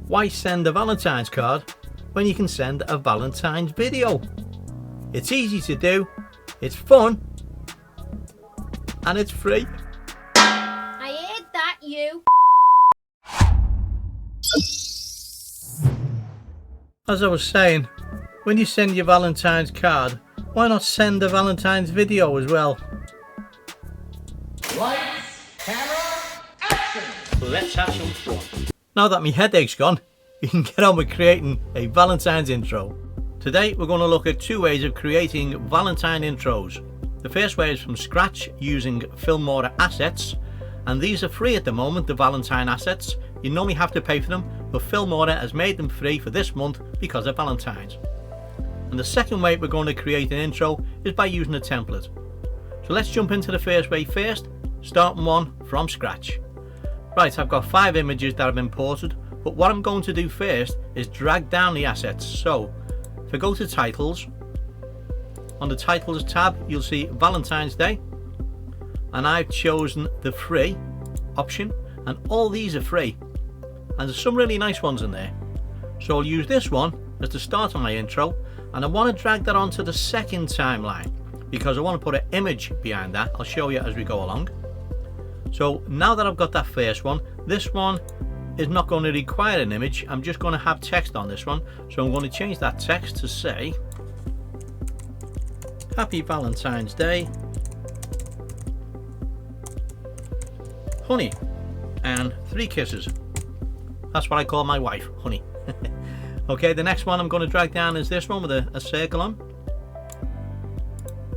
Why send a Valentine's card when you can send a Valentine's video? It's easy to do, it's fun, and it's free. I heard that, you. As I was saying, when you send your Valentine's card, why not send a Valentine's video as well? Lights, camera, action! Let's have some fun. Now that my headache's gone, you can get on with creating a Valentine's intro. Today we're going to look at two ways of creating Valentine intros. The first way is from scratch using Filmora assets, and these are free at the moment, the Valentine assets. You normally have to pay for them, but Filmora has made them free for this month because of Valentine's. And the second way we're going to create an intro is by using a template. So let's jump into the first way first, starting one from scratch. Right, I've got 5 images that I've imported, but what I'm going to do first is drag down the assets. So if I go to titles, on the titles tab you'll see Valentine's Day, and I've chosen the free option, and all these are free, and there's some really nice ones in there. So I'll use this one as the start of my intro, and I want to drag that onto the second timeline because I want to put an image behind that. I'll show you as we go along. So now that I've got that first one, this one is not going to require an image. I'm just going to have text on this one, so I'm going to change that text to say Happy Valentine's Day, honey, and 3 kisses. That's what I call my wife, honey. Okay, the next one I'm going to drag down is this one with a circle on,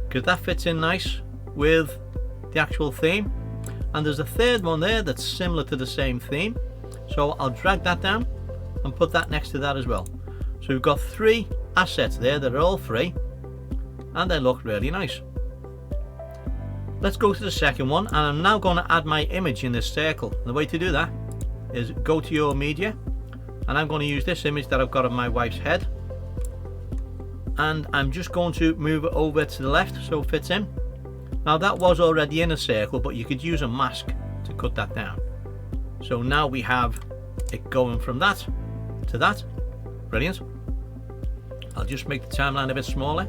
because that fits in nice with the actual theme. And there's a third one there that's similar to the same theme, so I'll drag that down and put that next to that as well. So we've got 3 assets there that are all free, and they look really nice. Let's go to the second one, and I'm now going to add my image in this circle. And the way to do that is go to your media, and I'm going to use this image that I've got of my wife's head, and I'm just going to move it over to the left so it fits in. Now that was already in a circle, but you could use a mask to cut that down. So now we have it going from that to that. Brilliant. I'll just make the timeline a bit smaller.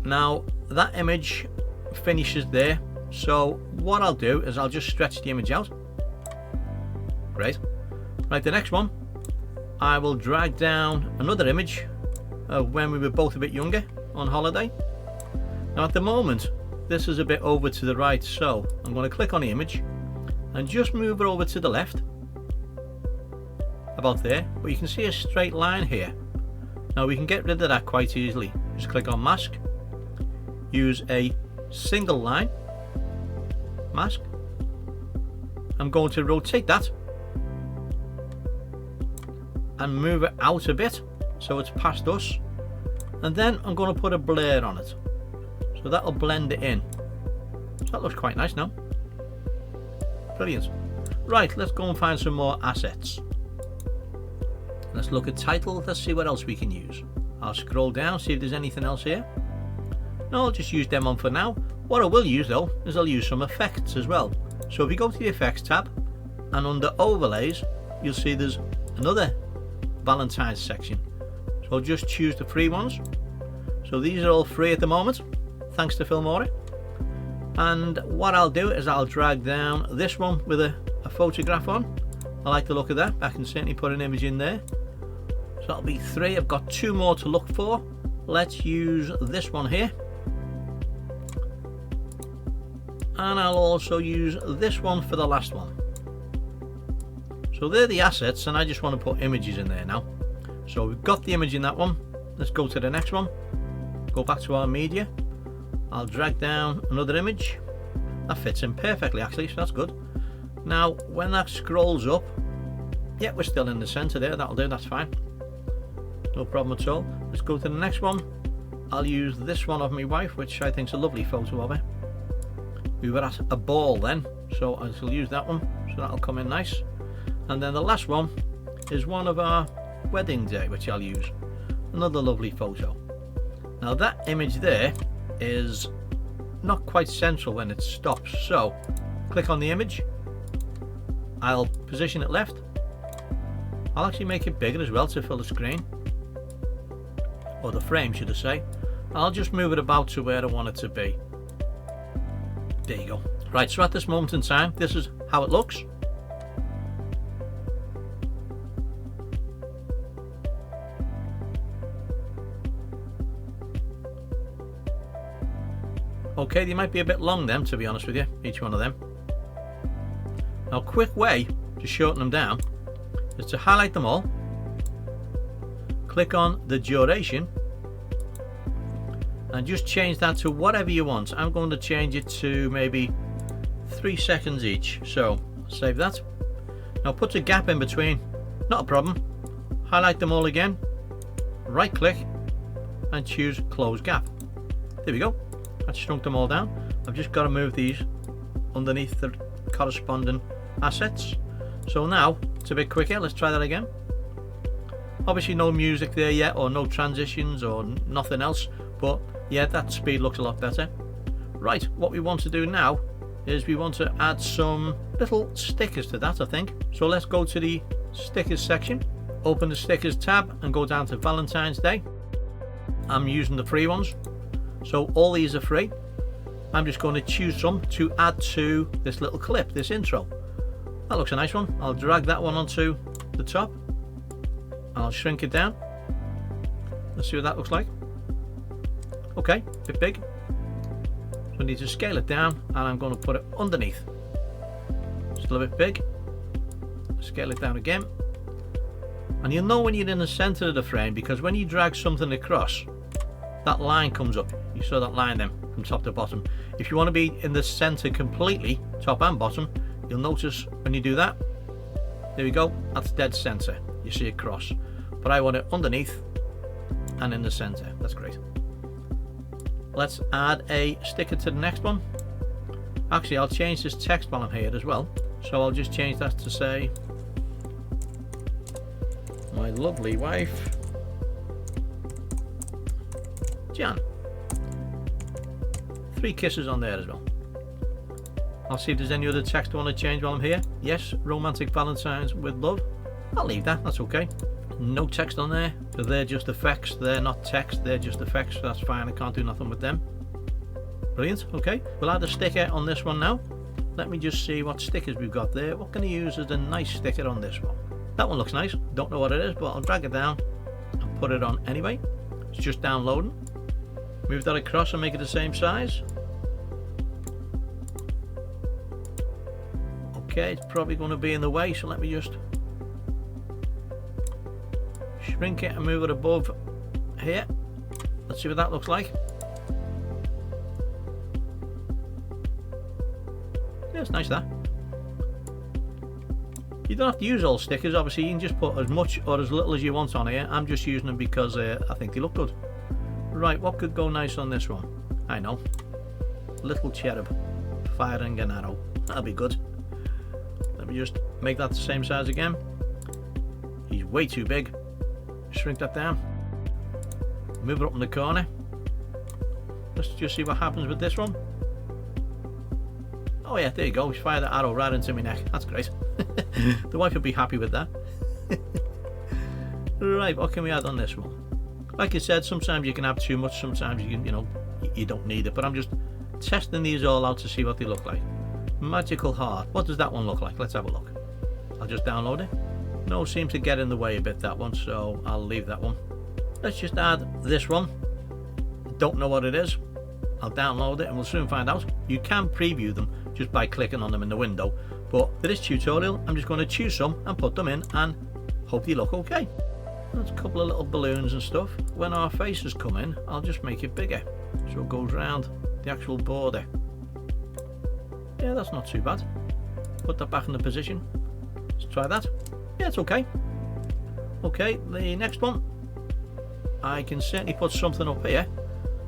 Now that image finishes there, so what I'll do is I'll just stretch the image out. Great. Right, the next one, I will drag down another image of when we were both a bit younger on holiday. Now at the moment this is a bit over to the right, so I'm going to click on the image and just move it over to the left about there, but you can see a straight line here. Now we can get rid of that quite easily. Just click on mask, use a single line mask. I'm going to rotate that and move it out a bit so it's past us, and then I'm going to put a blur on it, so that'll blend it in. So that looks quite nice now. Brilliant. Right, let's go and find some more assets. Let's look at title. Let's see what else we can use. I'll scroll down, see if there's anything else here. No, I'll just use them on for now. What I will use though is I'll use some effects as well. So if you go to the effects tab, and under overlays you'll see there's another Valentine's section. So I'll just choose the free ones. So these are all free at the moment, thanks to Filmora. And what I'll do is I'll drag down this one with a photograph on. I like the look of that. I can certainly put an image in there. So that'll be 3. I've got 2 more to look for. Let's use this one here. And I'll also use this one for the last one. So they're the assets, and I just want to put images in there now. So we've got the image in that one. Let's go to the next one. Go back to our media. I'll drag down another image. That fits in perfectly actually, so that's good. Now when that scrolls up, yeah, we're still in the center there. That'll do, that's fine. No problem at all. Let's go to the next one. I'll use this one of my wife, which I think is a lovely photo of her. We were at a ball then, so I shall use that one, so that'll come in nice. And then the last one is one of our wedding day, which I'll use. Another lovely photo. Now that image there is not quite central when it stops, so click on the image, I'll position it left, I'll actually make it bigger as well to fill the screen, or the frame should I say. I'll just move it about to where I want it to be. There you go. Right, so at this moment in time, this is how it looks. Okay, they might be a bit long then, to be honest with you, each one of them. Now, a quick way to shorten them down is to highlight them all, click on the duration, and just change that to whatever you want. I'm going to change it to maybe 3 seconds each. So save that. Now put a gap in between, not a problem. Highlight them all again, right click and choose close gap. There we go. I've shrunk them all down. I've just got to move these underneath the corresponding assets. So now it's a bit quicker. Let's try that again. Obviously no music there yet, or no transitions or nothing else, but yeah, that speed looks a lot better. Right, what we want to do now is we want to add some little stickers to that, I think. So let's go to the stickers section, open the stickers tab and go down to Valentine's Day. I'm using the free ones, so all these are free. I'm just going to choose some to add to this little clip, this intro. That looks a nice one. I'll drag that one onto the top. I'll shrink it down. Let's see what that looks like. Okay, a bit big. So I need to scale it down, and I'm going to put it underneath. Still a bit big. Scale it down again. And you'll know when you're in the center of the frame, because when you drag something across, that line comes up. You saw that line then from top to bottom. If you want to be in the center completely, top and bottom, you'll notice when you do that, there we go, that's dead center. You see it cross. But I want it underneath and in the center. That's great. Let's add a sticker to the next one. Actually, I'll change this text while I'm here as well. So I'll just change that to say, my lovely wife, Jan. 3 kisses on there as well. I'll see if there's any other text I want to change while I'm here. Yes, romantic Valentines with love. I'll leave that, that's okay. No text on there, so they're just effects. They're not text, they're just effects, so that's fine. I can't do nothing with them. Brilliant, okay. We'll add a sticker on this one now. Let me just see what stickers we've got there. What can I use as a nice sticker on this one? That one looks nice. Don't know what it is, but I'll drag it down and put it on anyway. It's just downloading. Move that across and make it the same size. Okay, it's probably going to be in the way, so let me just shrink it and move it above here. Let's see what that looks like. Yeah, it's nice that. You don't have to use all stickers, obviously you can just put as much or as little as you want on here. I'm just using them because I think they look good. Right, what could go nice on this one? I know. Little cherub firing an arrow. That'll be good. Let me just make that the same size again. He's way too big. Shrink that down. Move it up in the corner. Let's just see what happens with this one. Oh yeah, there you go. He's fired that arrow right into my neck. That's great. The wife will be happy with that. Right, what can we add on this one? Like I said, sometimes you can have too much, sometimes you can, you don't need it. But I'm just testing these all out to see what they look like. Magical heart. What does that one look like? Let's have a look. I'll just download it. No, seems to get in the way a bit, that one, so I'll leave that one. Let's just add this one. Don't know what it is. I'll download it and we'll soon find out. You can preview them just by clicking on them in the window, but for this tutorial I'm just going to choose some and put them in and hope they look okay. There's a couple of little balloons and stuff. When our faces come in, I'll just make it bigger so it goes round the actual border. Yeah, that's not too bad. Put that back in the position. Let's try that. Yeah, it's okay. Okay, the next one, I can certainly put something up here.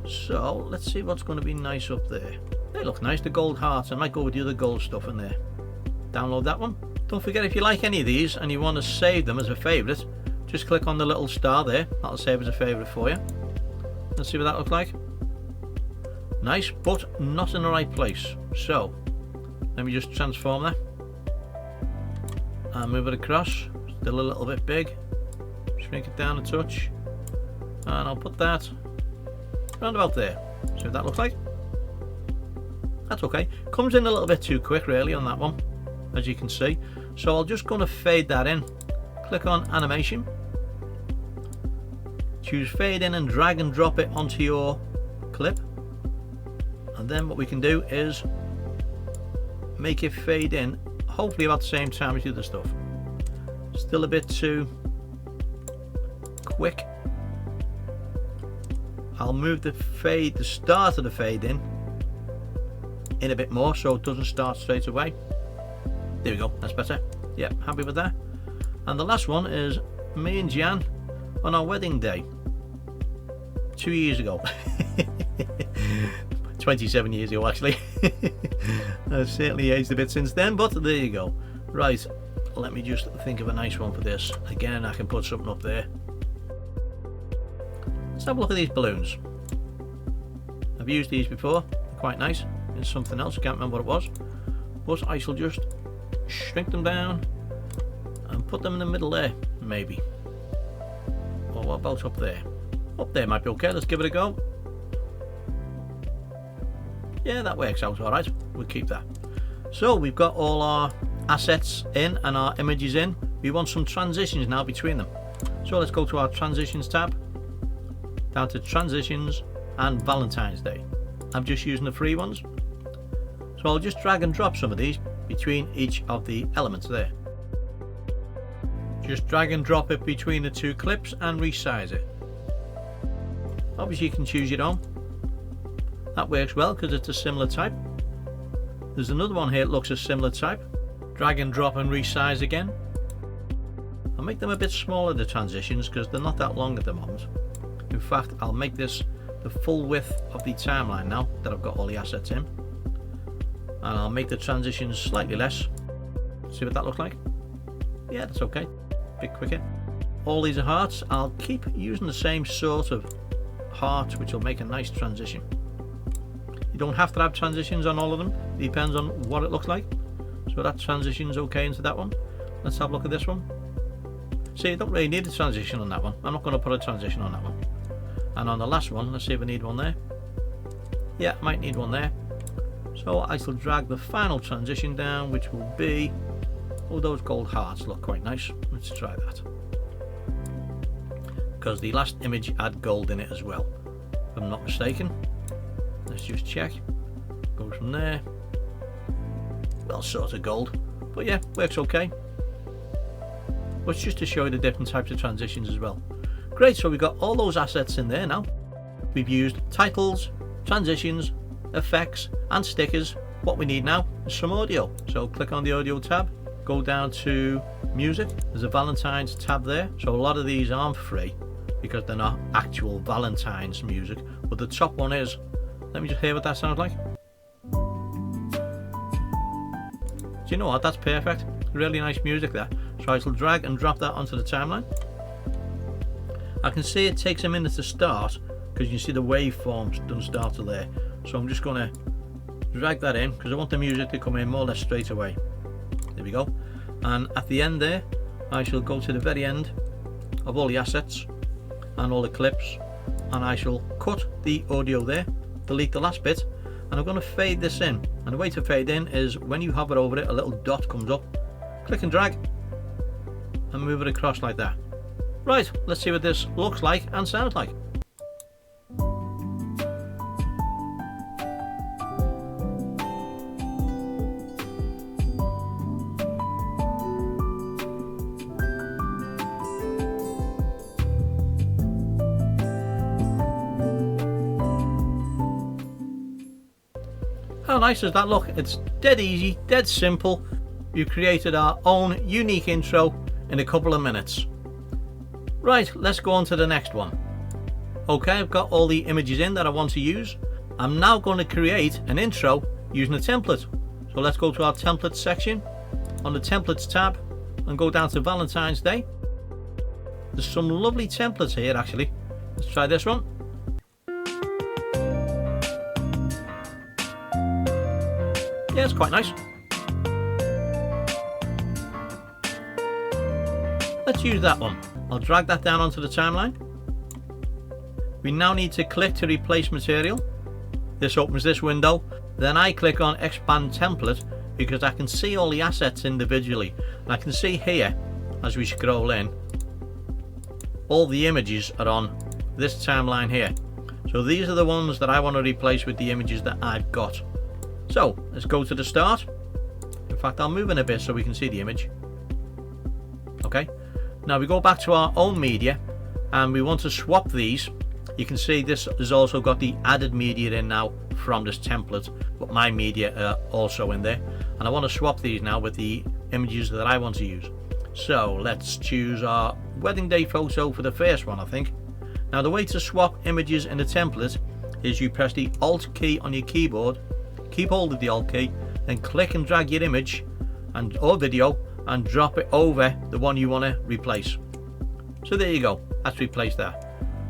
So let's see what's going to be nice up there. They look nice, the gold hearts. I might go with the other gold stuff in there. Download that one. Don't forget, if you like any of these and you want to save them as a favourite, just click on the little star there. That'll save as a favourite for you. Let's see what that looks like. Nice, but not in the right place. So let me just transform that and move it across. still a little bit big. Shrink it down a touch, and I'll put that round about there. See what that looks like. That's okay. Comes in a little bit too quick really on that one, as you can see. So I'm just going to fade that in. Click on animation, choose fade in and drag and drop it onto your clip, and then what we can do is make it fade in hopefully about the same time as the other stuff. Still a bit too quick. I'll move the start of the fade in a bit more so it doesn't start straight away. There we go, that's better. Yeah, happy with that. And the last one is me and Jan on our wedding day 2 years ago. 27 years ago actually. I've certainly aged a bit since then, but there you go. Right, let me just think of a nice one for this. Again, I can put something up there. Let's have a look at these balloons. I've used these before, they're quite nice. It's something else, I can't remember what it was. But I shall just shrink them down and put them in the middle there, maybe. Or what about up there? Up there might be okay, let's give it a go. Yeah, that works out alright, we'll keep that. So we've got all our assets in and our images in. We want some transitions now between them. So let's go to our transitions tab, down to transitions and Valentine's Day. I'm just using the free ones. So I'll just drag and drop some of these between each of the elements there. Just drag and drop it between the two clips and resize it. Obviously you can choose your own. That works well because it's a similar type. There's another one here that looks a similar type. Drag and drop and resize again. I'll make them a bit smaller, the transitions, because they're not that long at the moment. In fact, I'll make this the full width of the timeline now that I've got all the assets in. And I'll make the transitions slightly less. See what that looks like? Yeah, that's okay. A bit quicker. All these are hearts. I'll keep using the same sort of heart, which will make a nice transition. You don't have to have transitions on all of them. It depends on what it looks like. So that transition's okay into that one. Let's have a look at this one. See, you don't really need a transition on that one. I'm not going to put a transition on that one. And on the last one, let's see if I need one there. Yeah, I might need one there. So I shall drag the final transition down, which will be, oh, those gold hearts look quite nice. Let's try that. Because the last image had gold in it as well, if I'm not mistaken. Let's just check. Goes from there. Well, sort of gold, but yeah, works okay. But it's just to show you the different types of transitions as well. Great, so we've got all those assets in there now. We've used titles, transitions, effects and stickers. What we need now is some audio. So click on the audio tab, go down to music. There's a Valentine's tab there. So a lot of these aren't free because they're not actual Valentine's music, but the top one is. Let me just hear what that sounds like. Do you know what? That's perfect. Really nice music there. So I shall drag and drop that onto the timeline. I can see it takes a minute to start because you can see the waveforms don't start till there. So I'm just going to drag that in because I want the music to come in more or less straight away. There we go. And at the end there, I shall go to the very end of all the assets and all the clips, and I shall cut the audio there, delete the last bit, and I'm going to fade this in. And the way to fade in is when you hover over it, a little dot comes up, click and drag and move it across like that. Right, let's see what this looks like and sounds like. How nice does that look? It's dead easy, dead simple. You created our own unique intro in a couple of minutes. Right, let's go on to the next one. Okay, I've got all the images in that I want to use. I'm now going to create an intro using a template. So let's go to our templates section on the templates tab and go down to Valentine's Day. There's some lovely templates here actually. Let's try this one. Yeah, it's quite nice. Let's use that one. I'll drag that down onto the timeline. We now need to click to replace material. This opens this window. Then I click on expand template because I can see all the assets individually. And I can see here, as we scroll in, all the images are on this timeline here. So these are the ones that I want to replace with the images that I've got. So let's go to the start. In fact, I'll move in a bit so we can see the image. Okay, now we go back to our own media and we want to swap these. You can see this has also got the added media in now from this template, but my media are also in there, and I want to swap these now with the images that I want to use. So let's choose our wedding day photo for the first one, I think. Now the way to swap images in the template is you press the Alt key on your keyboard, keep hold of the Alt key, then click and drag your image or video and drop it over the one you want to replace. So there you go, that's replaced that.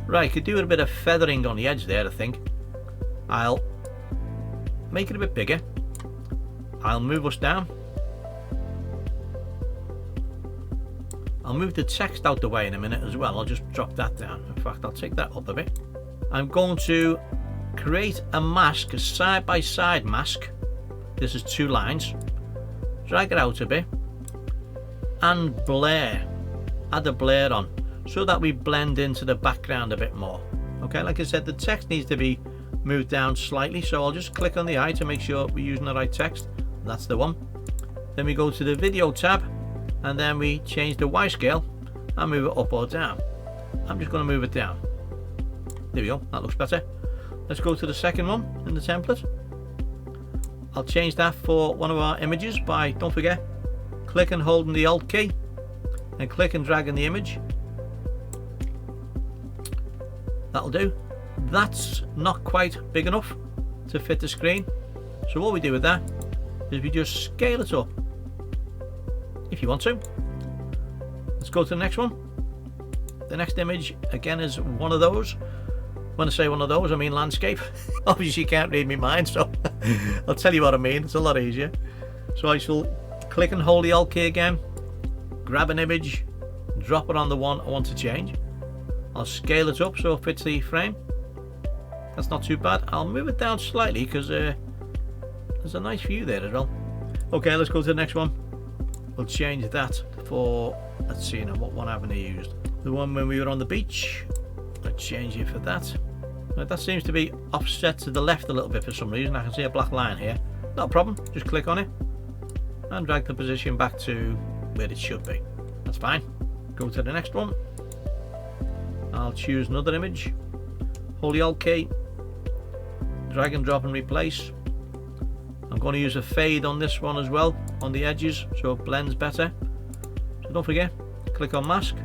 Right, could do a bit of feathering on the edge there, I think. I'll make it a bit bigger. I'll move us down. I'll move the text out the way in a minute as well. I'll just drop that down. In fact, I'll take that up a bit. I'm going to create a mask, a side-by-side mask. This is 2 lines. Drag it out a bit. And blur. Add a blur on, so that we blend into the background a bit more. Okay, like I said, the text needs to be moved down slightly, so I'll just click on the eye to make sure we're using the right text. That's the one. Then we go to the video tab and then we change the Y scale and move it up or down. I'm just going to move it down. There we go, that looks better. Let's go to the second one in the template. I'll change that for one of our images by, don't forget, click and holding the Alt key and click and dragging the image. That'll do. That's not quite big enough to fit the screen, so what we do with that is we just scale it up if you want to. Let's go to the next one. The next image again is one of those. When I say one of those, I mean landscape. Obviously you can't read my mind, so I'll tell you what I mean. It's a lot easier. So I shall click and hold the Alt key again, grab an image, drop it on the one I want to change. I'll scale it up so it fits the frame. That's not too bad. I'll move it down slightly because there's a nice view there as well. Okay, let's go to the next one. We'll change that for, let's see now, what one haven't I used? The one when we were on the beach. Let's change it for that. Now, that seems to be offset to the left a little bit for some reason. I can see a black line here. Not a problem, just click on it and drag the position back to where it should be. That's fine. Go to the next one. I'll choose another image, hold the Alt key, drag and drop and replace. I'm going to use a fade on this one as well, on the edges, so it blends better. So don't forget, click on mask,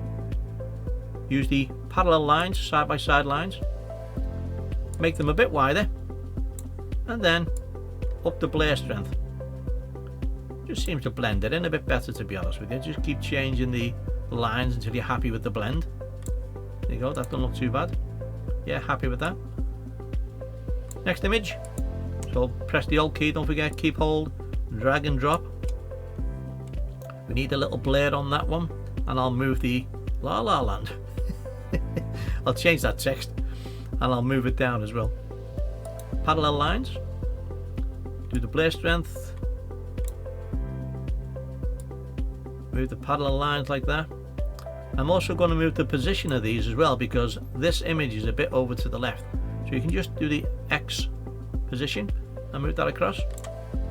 use the parallel lines, side by side lines, make them a bit wider, and then up the blur strength. Just seems to blend it in a bit better, to be honest with you. Just keep changing the lines until you're happy with the blend. There you go, that doesn't look too bad. Yeah, happy with that. Next image. So press the Alt key, don't forget, keep hold, drag and drop. We need a little blur on that one, and I'll move the La La Land. I'll change that text and I'll move it down as well. Parallel lines. Do the blur strength. Move the parallel lines like that. I'm also going to move the position of these as well, because this image is a bit over to the left. So you can just do the X position and move that across.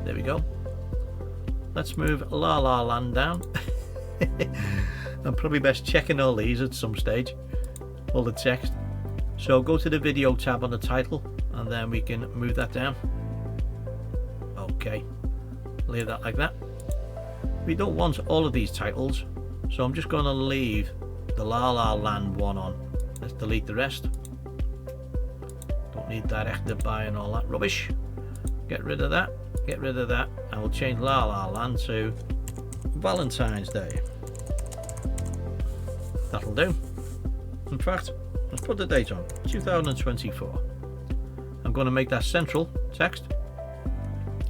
There we go. Let's move La La Land down. I'm probably best checking all these at some stage, all the text. So go to the video tab on the title and then we can move that down. Okay, leave that like that. We don't want all of these titles, so I'm just going to leave the La La Land one on. Let's delete the rest. Don't need directed by and all that rubbish. Get rid of that, get rid of that, and we'll change La La Land to Valentine's Day. That'll do. In fact, let's put the date on, 2024. I'm going to make that central text,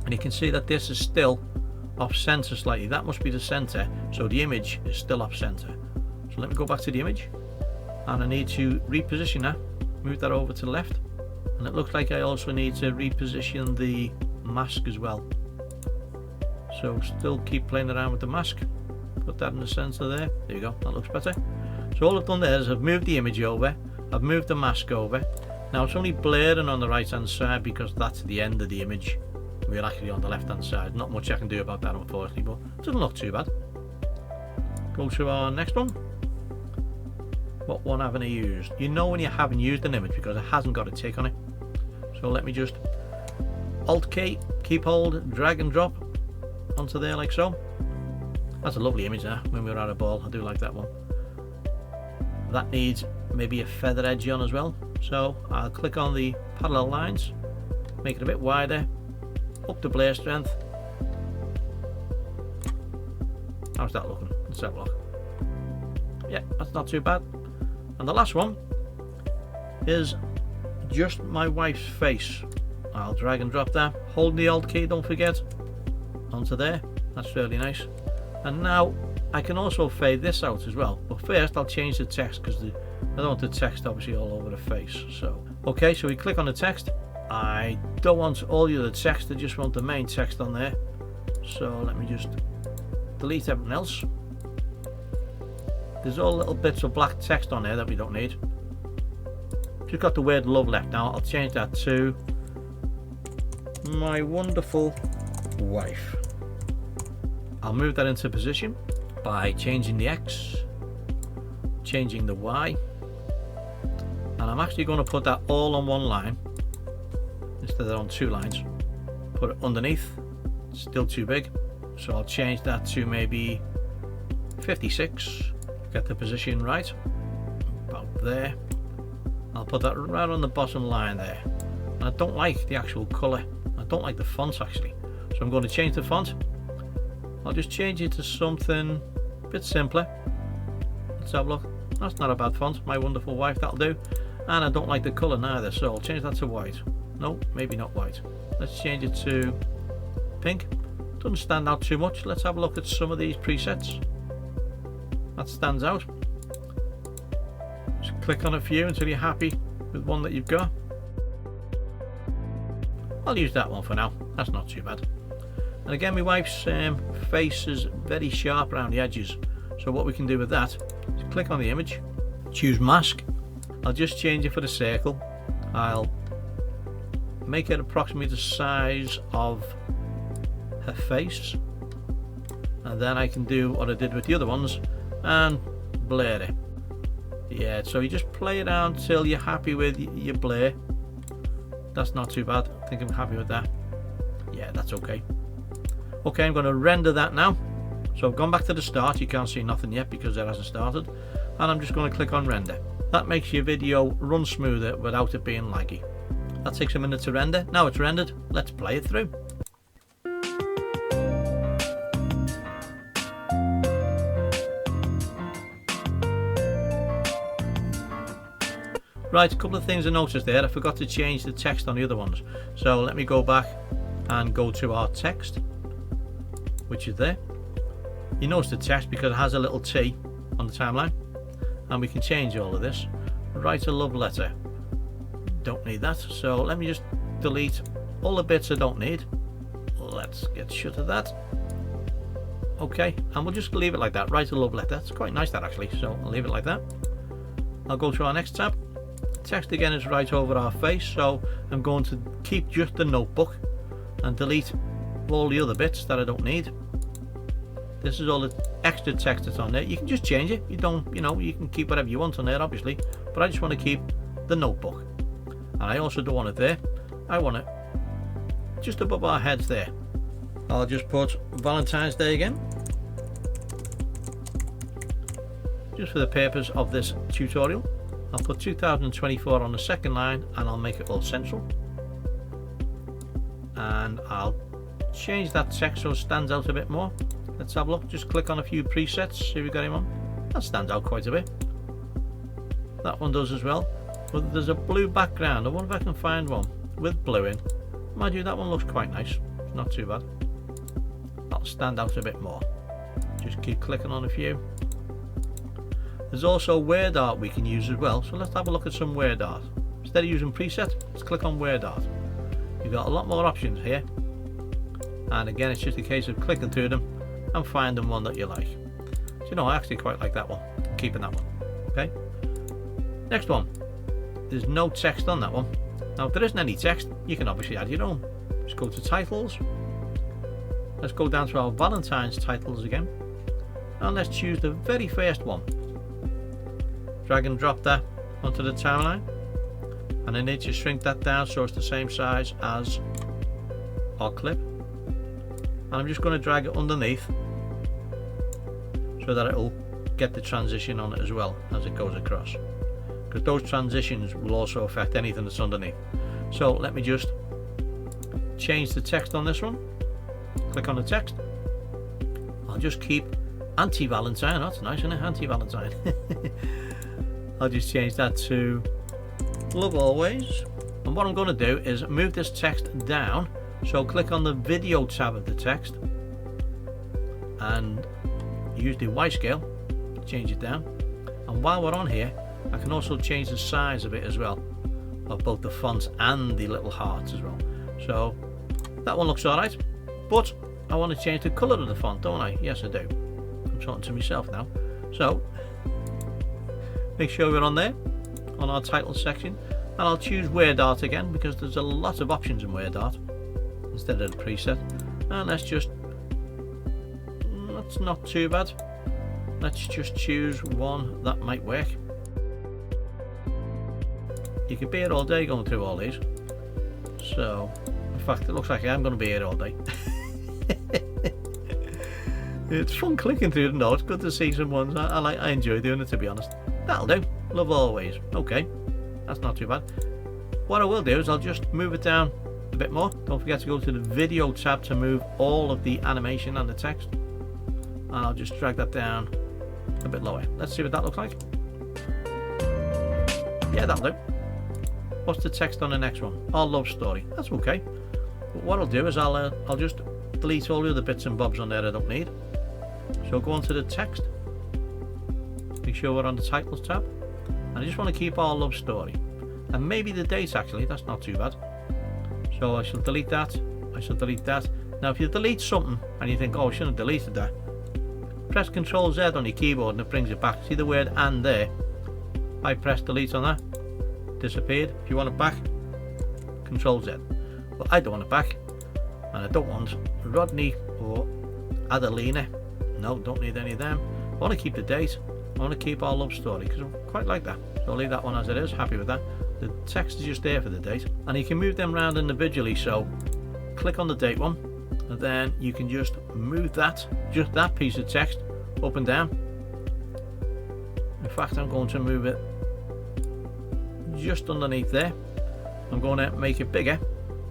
and you can see that this is still off center slightly. That must be the center, so the image is still off center. So let me go back to the image, and I need to reposition that, move that over to the left, and it looks like I also need to reposition the mask as well. So still keep playing around with the mask, put that in the center there. There you go, that looks better. So all I've done there is I've moved the image over, I've moved the mask over. Now it's only blurring on the right hand side because that's the end of the image. We're actually on the left hand side. Not much I can do about that, unfortunately, but it doesn't look too bad. Go to our next one. What one haven't I used? You know when you haven't used an image because it hasn't got a tick on it. So let me just Alt key, keep hold, drag and drop onto there like so. That's a lovely image there when we were at a ball. I do like that one. That needs maybe a feather edge on as well. So I'll click on the parallel lines, make it a bit wider, up the blur strength. How's that looking? Let's have a look. Yeah, that's not too bad. And the last one is just my wife's face. I'll drag and drop that, hold the Alt key, don't forget, onto there. That's really nice. And now I can also fade this out as well, but first I'll change the text because I don't want the text obviously all over the face. So okay, so we click on the text. I don't want all the other text, I just want the main text on there. So let me just delete everything else. There's all little bits of black text on there that we don't need. Just got the word love left. Now I'll change that to my wonderful wife. I'll move that into position by changing the X, changing the Y, and I'm actually going to put that all on one line instead of on two lines. Put it underneath, it's still too big, so I'll change that to maybe 56, get the position right, about there. I'll put that right on the bottom line there, and I don't like the actual colour, I don't like the font actually, so I'm going to change the font. I'll just change it to something a bit simpler. Let's have a look. That's not a bad font, my wonderful wife, that'll do. And I don't like the colour neither, so I'll change that to white. No, maybe not white. Let's change it to pink. Doesn't stand out too much. Let's have a look at some of these presets. That stands out. Just click on a few until you're happy with one that you've got. I'll use that one for now. That's not too bad. And again, my wife's face is very sharp around the edges. So what we can do with that is click on the image, choose mask. I'll just change it for the circle. I'll make it approximately the size of her face. And then I can do what I did with the other ones and blur it. Yeah, so you just play it around till you're happy with your blur. That's not too bad. I think I'm happy with that. Yeah, that's okay. Okay, I'm going to render that now. So I've gone back to the start. You can't see nothing yet because it hasn't started. And I'm just going to click on render. That makes your video run smoother without it being laggy. That takes a minute to render. Now it's rendered. Let's play it through. Right, a couple of things I noticed there. I forgot to change the text on the other ones. So let me go back and go to our text, which is there. You notice the text because it has a little T on the timeline, and we can change all of this. Write a love letter. Don't need that, so let me just delete all the bits I don't need. Let's get shut of that. Okay, and we'll just leave it like that. Write a love letter. It's quite nice that actually, so I'll leave it like that. I'll go to our next tab. Text again is right over our face, so I'm going to keep just the notebook and delete all the other bits that I don't need. This is all the extra text that's on there. You can just change it. You don't, you can keep whatever you want on there, obviously. But I just want to keep the notebook. And I also don't want it there. I want it just above our heads there. I'll just put Valentine's Day again. Just for the purpose of this tutorial. I'll put 2024 on the second line and I'll make it all central. And I'll change that text so it stands out a bit more. Let's have a look. Just click on a few presets, see if we got him on. That stands out quite a bit. That one does as well. But there's a blue background. I wonder if I can find one with blue in. Mind you, that one looks quite nice. It's not too bad. That'll stand out a bit more. Just keep clicking on a few. There's also word art we can use as well, so let's have a look at some word art. Instead of using preset, let's click on word art. You've got a lot more options here, and again it's just a case of clicking through them and finding one that you like. So, you know, I actually quite like that one. I'm keeping that one. Okay. Next one. There's no text on that one. Now if there isn't any text, you can obviously add your own. Just go to titles. Let's go down to our Valentine's titles again, and let's choose the very first one. Drag and drop that onto the timeline, and I need to shrink that down so it's the same size as our clip, and I'm just going to drag it underneath so that it will get the transition on it as well as it goes across, because those transitions will also affect anything that's underneath. So let me just change the text on this one. Click on the text. I'll just keep anti-Valentine. That's nice, isn't it? Anti-Valentine. I'll just change that to love always. And what I'm going to do is move this text down. So click on the video tab of the text and use the Y scale, change it down. And while we're on here, I can also change the size of it as well, of both the fonts and the little hearts as well. So that one looks alright, but I want to change the colour of the font, don't I? Yes I do. I'm talking to myself now. So make sure we're on there, on our title section, and I'll choose word art again because there's a lot of options in word art instead of the preset. And let's just, that's not too bad. Let's just choose one that might work. You could be here all day going through all these. So, in fact, it looks like I am going to be here all day. It's fun clicking through them though. It's good to see some ones. I enjoy doing it, to be honest. That'll do. Love always. Okay, that's not too bad. What I will do is I'll just move it down a bit more. Don't forget to go to the video tab to move all of the animation and the text. And I'll just drag that down a bit lower. Let's see what that looks like. Yeah, that'll do. What's the text on the next one? Our love story. That's okay. But what I'll do is I'll just delete all the other bits and bobs on there I don't need. So go on to the text. Make sure we're on the titles tab. And I just want to keep our love story. And maybe the date actually, that's not too bad. So I shall delete that. I shall delete that. Now if you delete something and you think, oh I shouldn't have deleted that, press Ctrl Z on your keyboard and it brings it back. See the word "and" there? I press delete on that. Disappeared. If you want it back, Ctrl Z. But I don't want it back, and I don't want Rodney or Adelina. No, don't need any of them. I want to keep the date. I want to keep our love story because I quite like that. So I'll leave that one as it is. Happy with that. The text is just there for the date, and you can move them around individually. So click on the date one, and then you can just move that, just that piece of text, up and down. In fact, I'm going to move it just underneath there. I'm going to make it bigger,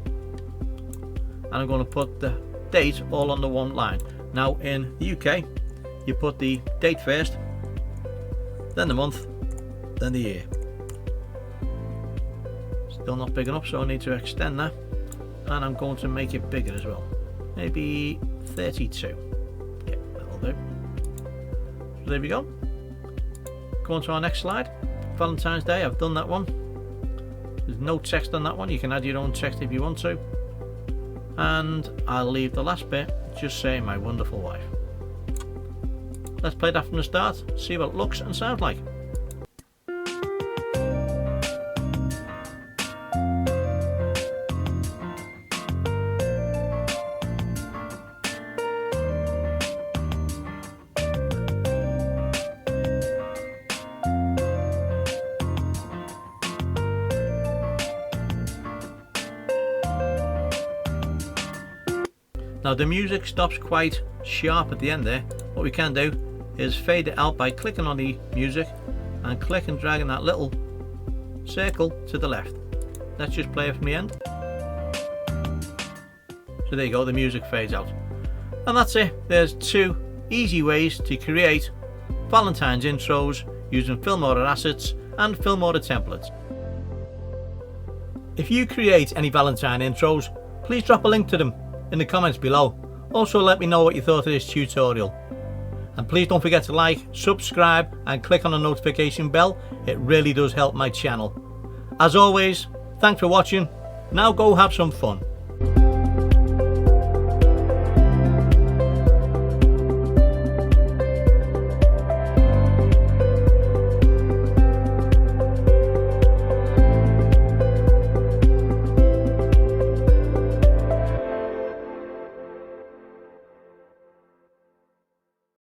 and I'm going to put the date all on the one line. Now in the UK you put the date first, then the month, then the year. Still not big enough, so I need to extend that, and I'm going to make it bigger as well, maybe 32. Yeah, that'll do. So there we go. Go on to our next slide. Valentine's Day, I've done that one. There's no text on that one. You can add your own text if you want to. And I'll leave the last bit just saying my wonderful wife. Let's play that from the start, see what it looks and sounds like. Now the music stops quite sharp at the end there. What we can do is fade it out by clicking on the music and click and dragging that little circle to the left. Let's just play it from the end. So there you go, the music fades out. And that's it. There's 2 easy ways to create Valentine's intros using Filmora assets and Filmora templates. If you create any Valentine intros, please drop a link to them in the comments below. Also let me know what you thought of this tutorial. And please don't forget to like, subscribe and click on the notification bell. It really does help my channel. As always, thanks for watching. Now go have some fun.